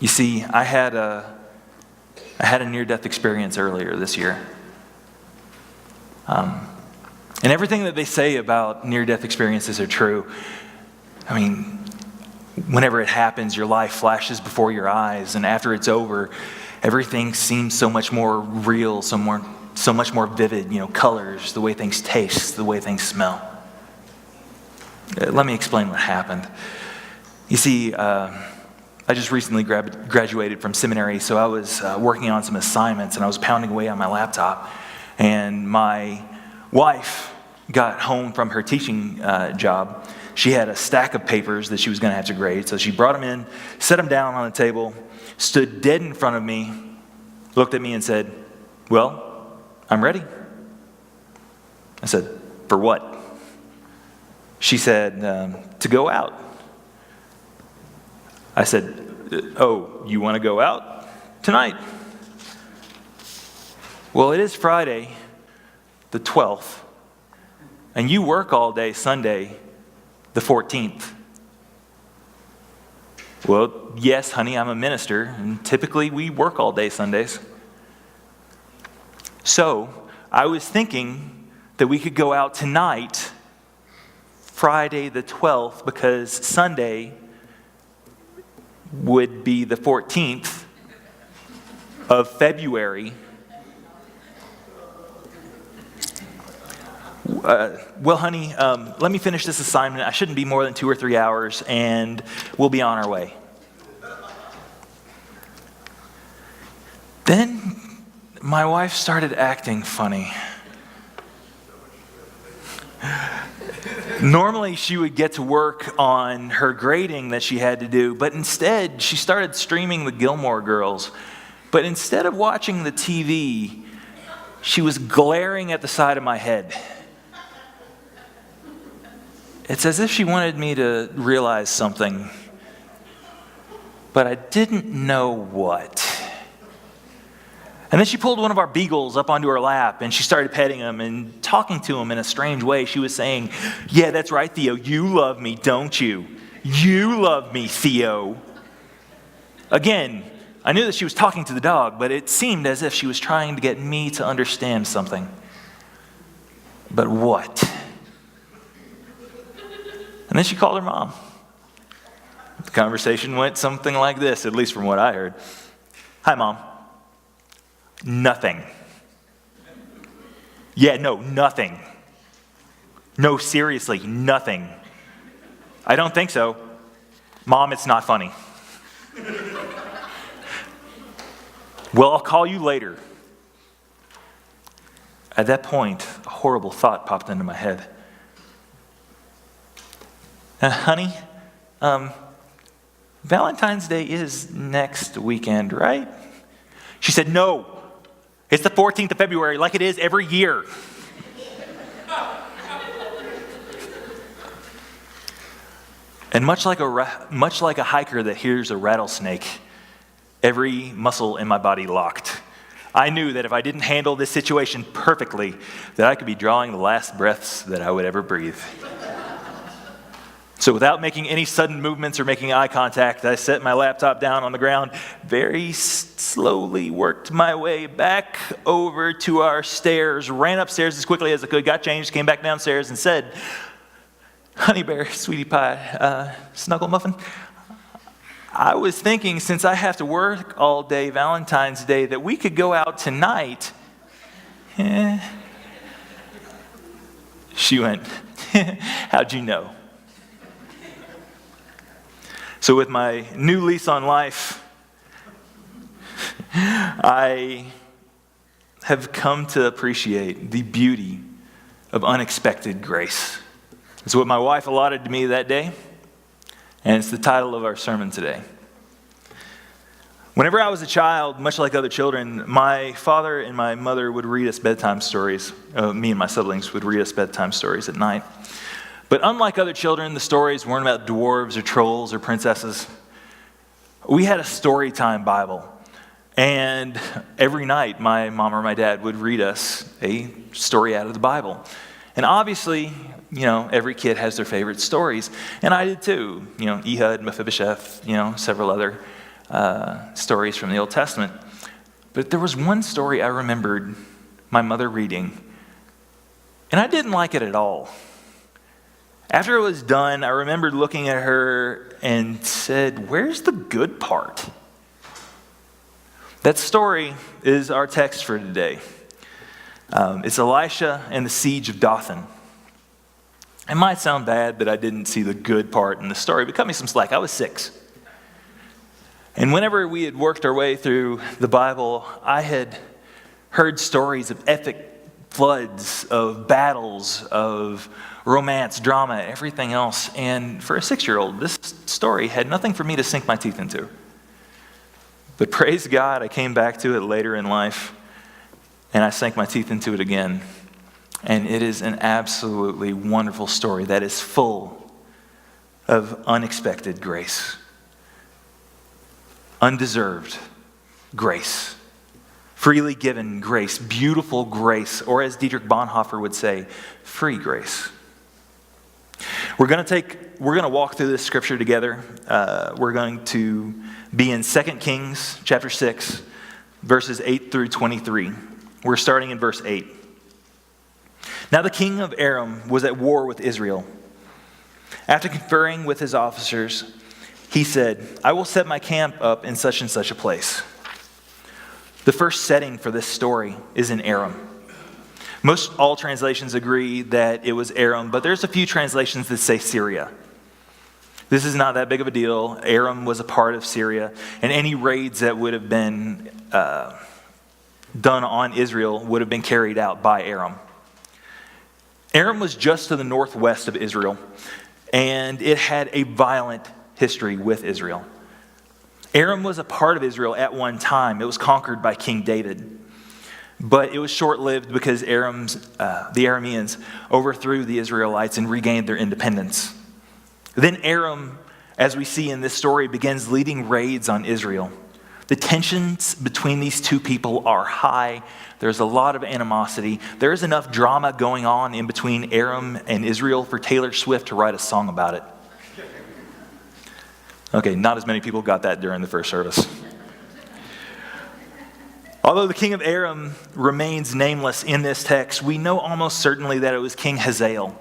You see, I had a near-death experience earlier this year. And everything that they say about near-death experiences are true. I mean, whenever it happens, your life flashes before your eyes, and after it's over, everything seems so much more real, so much more vivid, colors, the way things taste, the way things smell. Let me explain what happened. You see, I just recently graduated from seminary, so I was working on some assignments, and I was pounding away on my laptop, and my wife got home from her teaching job. She had a stack of papers that she was going to have to grade, so she brought them in, set them down on the table, stood dead in front of me, looked at me and said, "Well, I'm ready." I said, "For what?" She said, "To go out." I said, "Oh, you want to go out tonight?" "Well, it is Friday, the 12th, and you work all day Sunday, the 14th. "Well, yes, honey, I'm a minister, and typically we work all day Sundays. So I was thinking that we could go out tonight, Friday the 12th, because Sunday would be the 14th of February. Well, honey, let me finish this assignment. I shouldn't be more than 2 or 3 hours, and we'll be on our way." Then my wife started acting funny. Normally, she would get to work on her grading that she had to do, but instead, she started streaming the Gilmore Girls. But instead of watching the TV, she was glaring at the side of my head. It's as if she wanted me to realize something, but I didn't know what. And then she pulled one of our beagles up onto her lap, and she started petting him and talking to him in a strange way. She was saying, "Yeah, that's right, Theo. You love me, don't you? You love me, Theo." Again, I knew that she was talking to the dog, but it seemed as if she was trying to get me to understand something. But what? And then she called her mom. The conversation went something like this, at least from what I heard. "Hi, Mom." "Nothing." "Yeah, no, nothing." "No, seriously, nothing." "I don't think so." "Mom, it's not funny." "Well, I'll call you later." At that point, a horrible thought popped into my head. "Honey, Valentine's Day is next weekend, right?" She said, "No, it's the 14th of February, like it is every year." And much like a hiker that hears a rattlesnake, every muscle in my body locked. I knew that if I didn't handle this situation perfectly, that I could be drawing the last breaths that I would ever breathe. So without making any sudden movements or making eye contact, I set my laptop down on the ground, very slowly worked my way back over to our stairs, ran upstairs as quickly as I could, got changed, came back downstairs and said, "Honey Bear, Sweetie Pie, Snuggle Muffin, I was thinking since I have to work all day Valentine's Day that we could go out tonight." She went, "How'd you know?" So with my new lease on life, I have come to appreciate the beauty of unexpected grace. It's what my wife allotted to me that day, and it's the title of our sermon today. Whenever I was a child, much like other children, my father and my mother would read us bedtime stories. Me and my siblings would read us bedtime stories at night. But unlike other children, the stories weren't about dwarves or trolls or princesses. We had a story time Bible. And every night, my mom or my dad would read us a story out of the Bible. And obviously, every kid has their favorite stories. And I did too. Ehud, Mephibosheth, several other stories from the Old Testament. But there was one story I remembered my mother reading, and I didn't like it at all. After it was done, I remembered looking at her and said, "Where's the good part?" That story is our text for today. It's Elisha and the siege of Dothan. It might sound bad, but I didn't see the good part in the story, but cut me some slack. I was 6. And whenever we had worked our way through the Bible, I had heard stories of epic floods, of battles, of romance, drama, everything else. And for a 6-year-old, this story had nothing for me to sink my teeth into. But praise God, I came back to it later in life, and I sank my teeth into it again. And it is an absolutely wonderful story that is full of unexpected grace, undeserved grace, freely given grace, beautiful grace, or as Dietrich Bonhoeffer would say, free grace. We're going to walk through this scripture together. We're going to be in 2 Kings chapter 6, verses 8 through 23. We're starting in verse 8. Now the king of Aram was at war with Israel. After conferring with his officers, he said, "I will set my camp up in such and such a place." The first setting for this story is in Aram. Most all translations agree that it was Aram, but there's a few translations that say Syria. This is not that big of a deal. Aram was a part of Syria, and any raids that would have been done on Israel would have been carried out by Aram. Aram was just to the northwest of Israel, and it had a violent history with Israel. Aram was a part of Israel at one time. It was conquered by King David. But it was short-lived because the Arameans overthrew the Israelites and regained their independence. Then Aram, as we see in this story, begins leading raids on Israel. The tensions between these two people are high. There's a lot of animosity. There is enough drama going on in between Aram and Israel for Taylor Swift to write a song about it. Okay, not as many people got that during the first service. Although the king of Aram remains nameless in this text, we know almost certainly that it was King Hazael.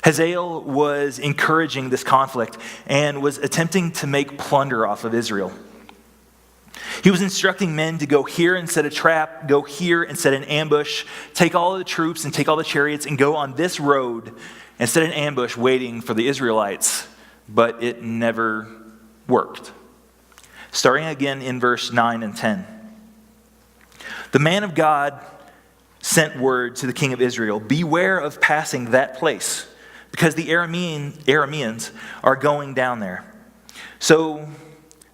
Hazael was encouraging this conflict and was attempting to make plunder off of Israel. He was instructing men to go here and set a trap, go here and set an ambush, take all of the troops and take all the chariots and go on this road and set an ambush waiting for the Israelites. But it never worked. Starting again in verse 9 and 10. The man of God sent word to the king of Israel, "Beware of passing that place, because the Arameans are going down there." So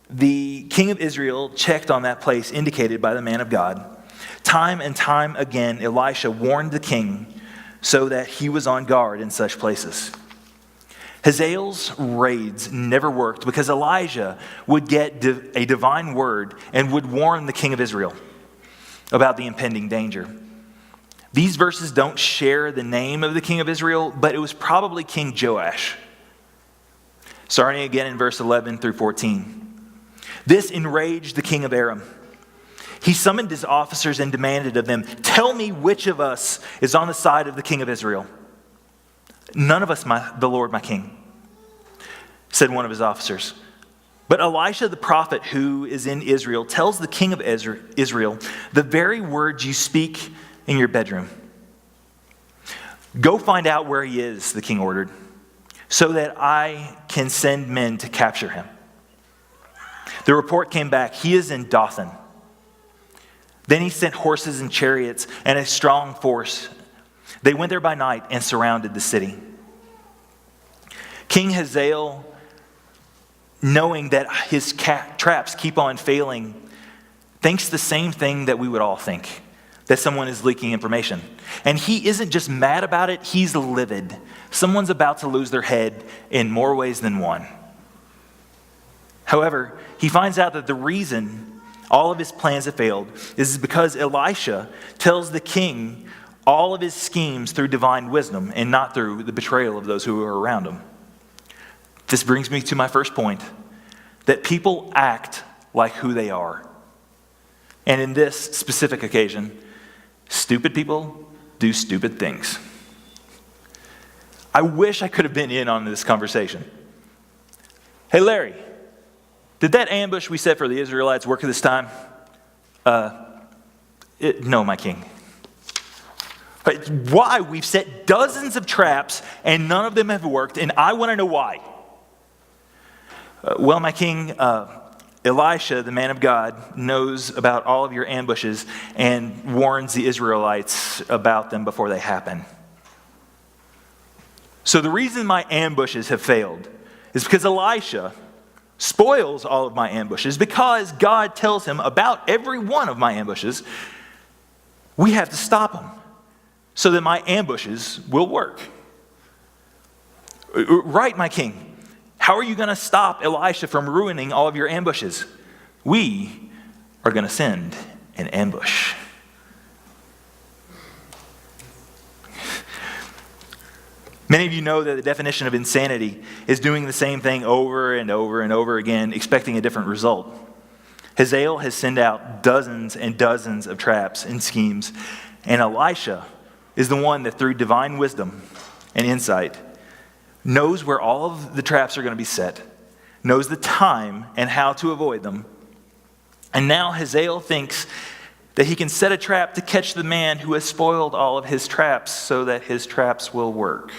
the king of Israel checked on that place indicated by the man of God. Time and time again, Elisha warned the king so that he was on guard in such places. Hazael's raids never worked because Elijah would get a divine word and would warn the king of Israel about the impending danger. These verses don't share the name of the king of Israel, but it was probably King Joash. Starting again in verse 11 through 14. This enraged the king of Aram. He summoned his officers and demanded of them, "Tell me which of us is on the side of the king of Israel." "None of us, the Lord, my king," said one of his officers. But Elisha the prophet who is in Israel tells the king of Israel the very words you speak in your bedroom. "Go find out where he is," the king ordered, "so that I can send men to capture him." The report came back, "He is in Dothan." Then he sent horses and chariots and a strong force. They went there by night and surrounded the city. King Hazael, knowing that his traps keep on failing, thinks the same thing that we would all think, that someone is leaking information. And he isn't just mad about it, he's livid. Someone's about to lose their head in more ways than one. However, he finds out that the reason all of his plans have failed is because Elisha tells the king all of his schemes through divine wisdom and not through the betrayal of those who are around him. This brings me to my first point. that people act like who they are. And in this specific occasion, stupid people do stupid things. I wish I could have been in on this conversation. Hey, Larry, did that ambush we set for the Israelites work this time? No, my king. But why? We've set dozens of traps and none of them have worked, and I want to know why. Well, my king, Elisha, the man of God, knows about all of your ambushes and warns the Israelites about them before they happen. So the reason my ambushes have failed is because Elisha spoils all of my ambushes, because God tells him about every one of my ambushes. We have to stop them so that my ambushes will work. Right, my king. How are you going to stop Elisha from ruining all of your ambushes? We are going to send an ambush. Many of you know that the definition of insanity is doing the same thing over and over and over again, expecting a different result. Hazael has sent out dozens and dozens of traps and schemes, and Elisha is the one that through divine wisdom and insight knows where all of the traps are going to be set, knows the time and how to avoid them. And now Hazael thinks that he can set a trap to catch the man who has spoiled all of his traps so that his traps will work.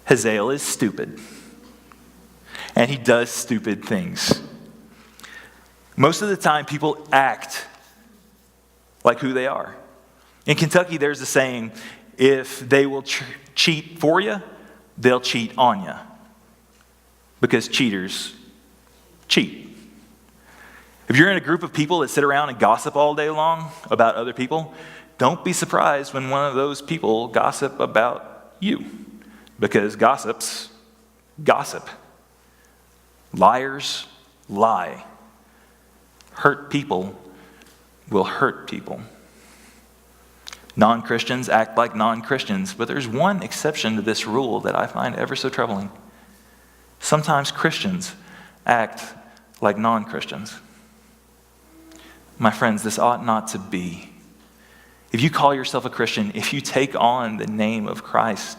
Hazael is stupid, and he does stupid things. Most of the time, people act like who they are. In Kentucky, there's a saying, if they will cheat for you, they'll cheat on you. Because cheaters cheat. If you're in a group of people that sit around and gossip all day long about other people, don't be surprised when one of those people gossip about you. Because gossips gossip. Liars lie. Hurt people will hurt people. Non-Christians act like non-Christians, but there's one exception to this rule that I find ever so troubling. Sometimes Christians act like non-Christians. My friends, this ought not to be. If you call yourself a Christian, if you take on the name of Christ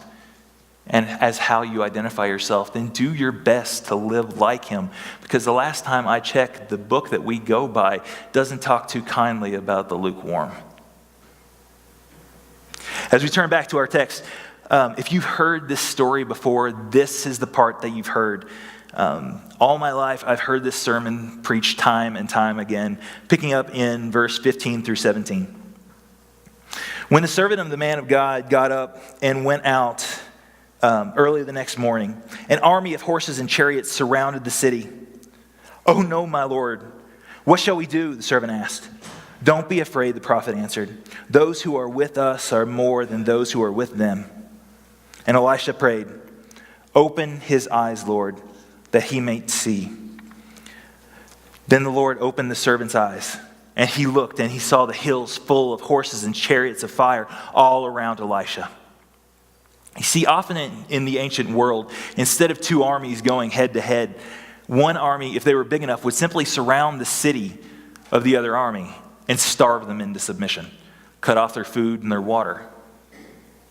and as how you identify yourself, then do your best to live like him. Because the last time I checked, the book that we go by doesn't talk too kindly about the lukewarm. As we turn back to our text, if you've heard this story before, this is the part that you've heard. All my life, I've heard this sermon preached time and time again, picking up in verse 15 through 17. When the servant of the man of God got up and went out early the next morning, an army of horses and chariots surrounded the city. "Oh no, my lord, what shall we do?" the servant asked. "Don't be afraid," the prophet answered. "Those who are with us are more than those who are with them." And Elisha prayed, "Open his eyes, Lord, that he may see." Then the Lord opened the servant's eyes, and he looked, and he saw the hills full of horses and chariots of fire all around Elisha. You see, often in the ancient world, instead of two armies going head to head, one army, if they were big enough, would simply surround the city of the other army and starve them into submission, cut off their food and their water.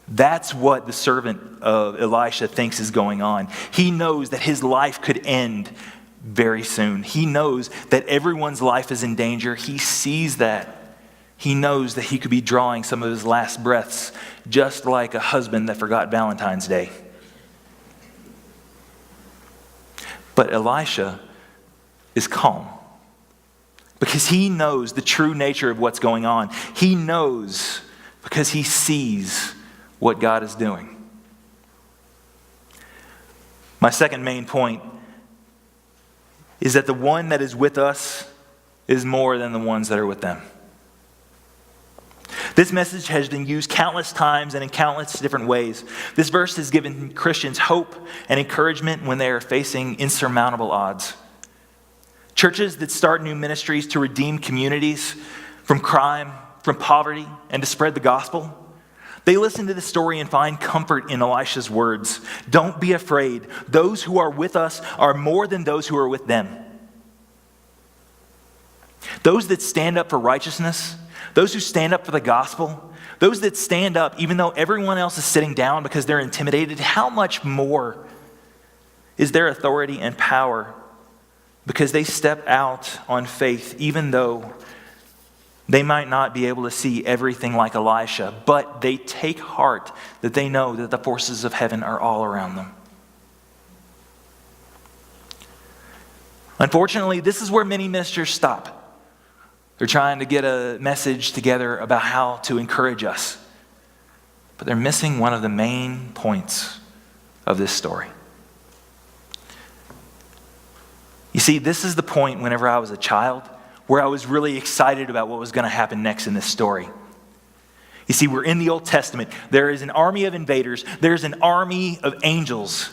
That's what the servant of Elisha thinks is going on. He knows that his life could end very soon. He knows that everyone's life is in danger. He sees that. He knows that he could be drawing some of his last breaths, just like a husband that forgot Valentine's Day. But Elisha is calm because he knows the true nature of what's going on. He knows because he sees what God is doing. My second main point is that the one that is with us is more than the ones that are with them. This message has been used countless times and in countless different ways. This verse has given Christians hope and encouragement when they are facing insurmountable odds. Churches that start new ministries to redeem communities from crime, from poverty, and to spread the gospel, They listen to the story and find comfort in Elisha's words. Don't be afraid. Those who are with us are more than those who are with them. Those that stand up for righteousness, those who stand up for the gospel, those that stand up even though everyone else is sitting down because they're intimidated, how much more is their authority and power because they step out on faith even though they might not be able to see everything like Elisha, but they take heart that they know that the forces of heaven are all around them. Unfortunately, this is where many ministers stop. They're trying to get a message together about how to encourage us, but they're missing one of the main points of this story. You see, this is the point whenever I was a child where I was really excited about what was going to happen next in this story. You see, we're in the Old Testament. There is an army of invaders. There's an army of angels.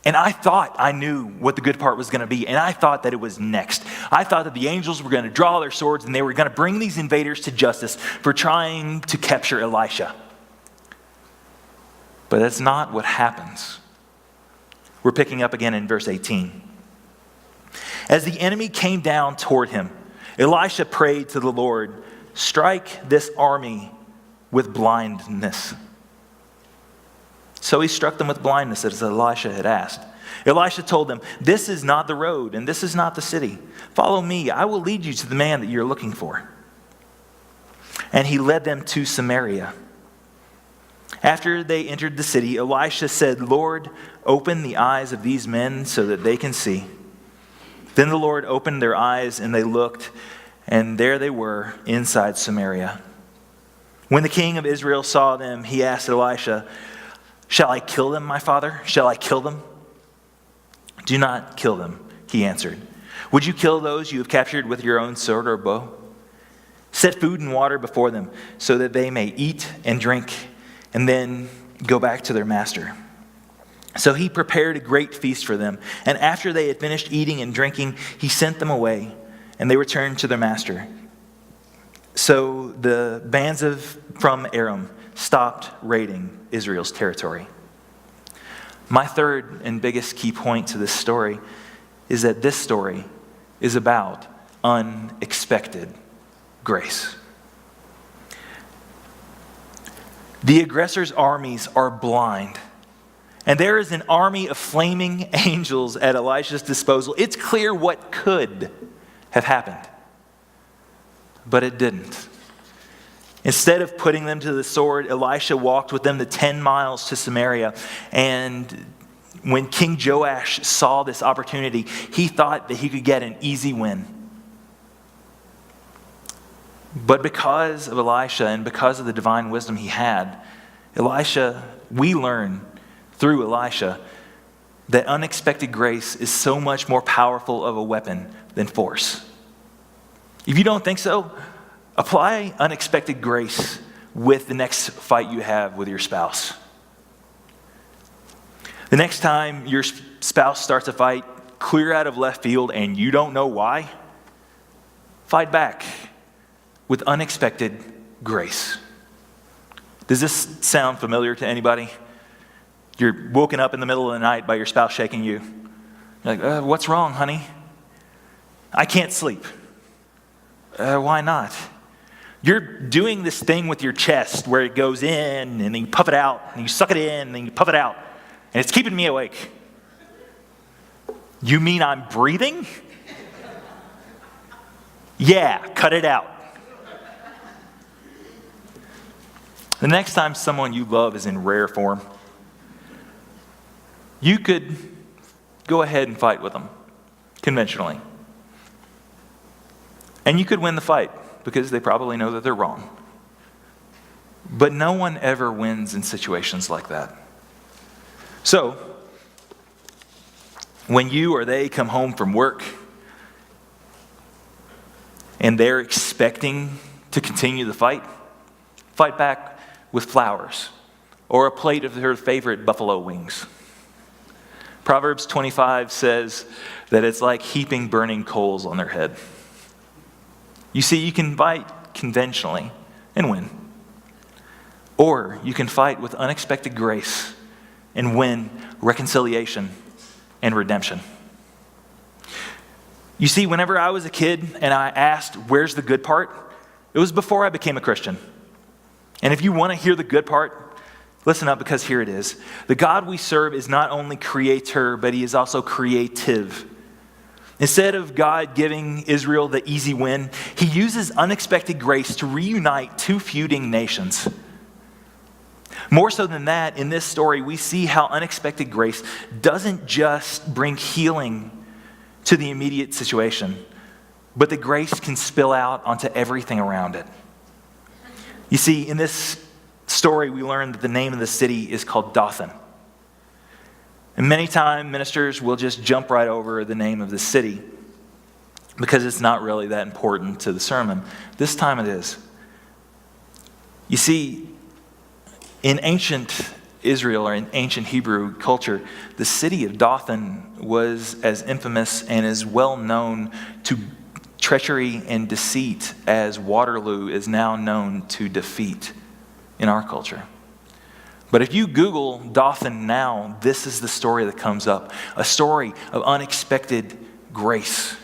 And I thought I knew what the good part was going to be, and I thought that it was next. I thought that the angels were going to draw their swords and they were going to bring these invaders to justice for trying to capture Elisha. But that's not what happens. We're picking up again in verse 18. As the enemy came down toward him, Elisha prayed to the Lord, "Strike this army with blindness." So he struck them with blindness, as Elisha had asked. Elisha told them, "This is not the road, and this is not the city. Follow me. I will lead you to the man that you're looking for." And he led them to Samaria. After they entered the city, Elisha said, "Lord, open the eyes of these men so that they can see." Then the Lord opened their eyes, and they looked, and there they were inside Samaria. When the king of Israel saw them, he asked Elisha, "Shall I kill them, my father? Shall I kill them?" "Do not kill them," he answered. "Would you kill those you have captured with your own sword or bow? Set food and water before them so that they may eat and drink and then go back to their master." So he prepared a great feast for them, and after they had finished eating and drinking, he sent them away, and they returned to their master. So the bands from Aram stopped raiding Israel's territory. My third and biggest key point to this story is that this story is about unexpected grace. The aggressor's armies are blind, and there is an army of flaming angels at Elisha's disposal. It's clear what could have happened, but it didn't. Instead of putting them to the sword, Elisha walked with them the 10 miles to Samaria. And when King Joash saw this opportunity, he thought that he could get an easy win. But because of Elisha and because of the divine wisdom he had, we learn through Elisha that unexpected grace is so much more powerful of a weapon than force. If you don't think so, apply unexpected grace with the next fight you have with your spouse. The next time your spouse starts a fight clear out of left field and you don't know why, fight back with unexpected grace. Does this sound familiar to anybody? You're woken up in the middle of the night by your spouse shaking you. You're like, "What's wrong, honey?" "I can't sleep." "Why not?" You're doing this thing with your chest where it goes in and then you puff it out and you suck it in and then you puff it out and it's keeping me awake. "You mean I'm breathing?" "Yeah, cut it out." The next time someone you love is in rare form, you could go ahead and fight with them conventionally. And you could win the fight because they probably know that they're wrong. But no one ever wins in situations like that. So, when you or they come home from work and they're expecting to continue the fight, fight back with flowers or a plate of their favorite buffalo wings. Proverbs 25 says that it's like heaping burning coals on their head. You see, you can fight conventionally and win. Or you can fight with unexpected grace and win reconciliation and redemption. You see, whenever I was a kid and I asked, where's the good part? It was before I became a Christian. And if you want to hear the good part, listen up, because here it is. The God we serve is not only creator, but he is also creative. Instead of God giving Israel the easy win, he uses unexpected grace to reunite two feuding nations. More so than that, in this story, we see how unexpected grace doesn't just bring healing to the immediate situation, but the grace can spill out onto everything around it. You see, in this story, we learn that the name of the city is called Dothan. And many times, ministers will just jump right over the name of the city because it's not really that important to the sermon. This time it is. You see, in ancient Israel, or in ancient Hebrew culture, the city of Dothan was as infamous and as well known to treachery and deceit as Waterloo is now known to defeat in our culture. But if you Google Dothan now, this is the story that comes up. A story of unexpected grace.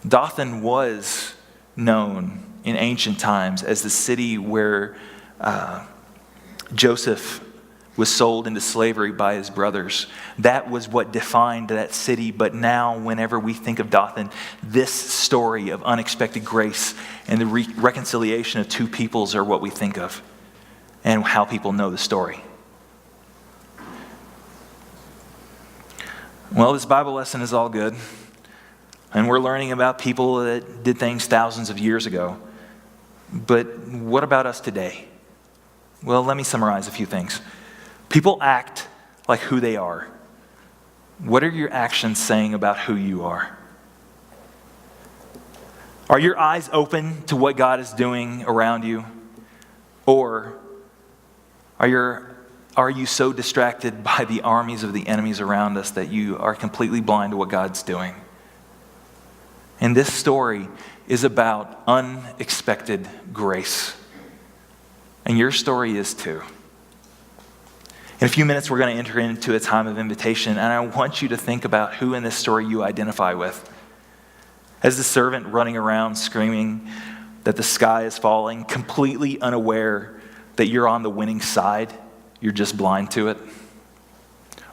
Dothan was known in ancient times as the city where Joseph was sold into slavery by his brothers. That was what defined that city. But now, whenever we think of Dothan, this story of unexpected grace and the reconciliation of two peoples are what we think of and how people know the story. Well, this Bible lesson is all good. And we're learning about people that did things thousands of years ago. But what about us today? Well, let me summarize a few things. People act like who they are. What are your actions saying about who you are? Are your eyes open to what God is doing around you? Or are you so distracted by the armies of the enemies around us that you are completely blind to what God's doing? And this story is about unexpected grace. And your story is too. In a few minutes, we're going to enter into a time of invitation, and I want you to think about who in this story you identify with. As the servant running around screaming that the sky is falling, completely unaware that you're on the winning side, you're just blind to it.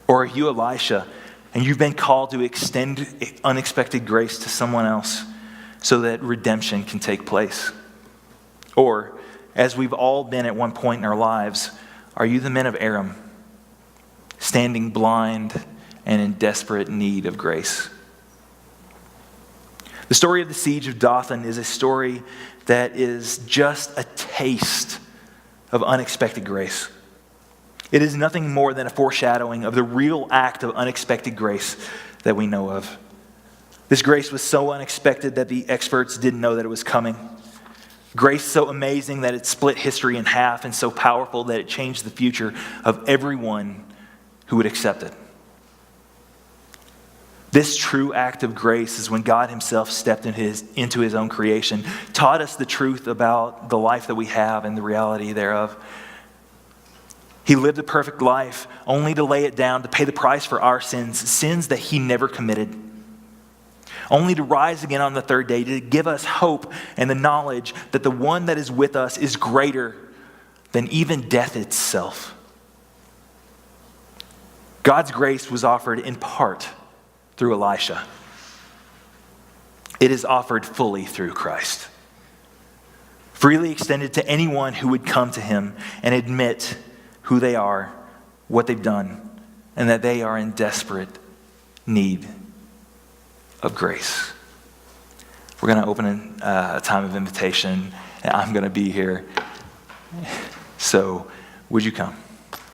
Or are you Elisha, and you've been called to extend unexpected grace to someone else so that redemption can take place? Or, as we've all been at one point in our lives, are you the men of Aram, standing blind and in desperate need of grace? The story of the siege of Dothan is a story that is just a taste of unexpected grace. It is nothing more than a foreshadowing of the real act of unexpected grace that we know of. This grace was so unexpected that the experts didn't know that it was coming. Grace so amazing that it split history in half, and so powerful that it changed the future of everyone who would accept it. This true act of grace is when God himself stepped into his own creation, taught us the truth about the life that we have and the reality thereof. He lived a perfect life only to lay it down, to pay the price for our sins that he never committed. Only to rise again on the third day, to give us hope and the knowledge that the one that is with us is greater than even death itself. God's grace was offered in part through Elisha. It is offered fully through Christ. Freely extended to anyone who would come to him and admit who they are, what they've done, and that they are in desperate need of grace. We're going to open a time of invitation, and I'm going to be here. So, would you come?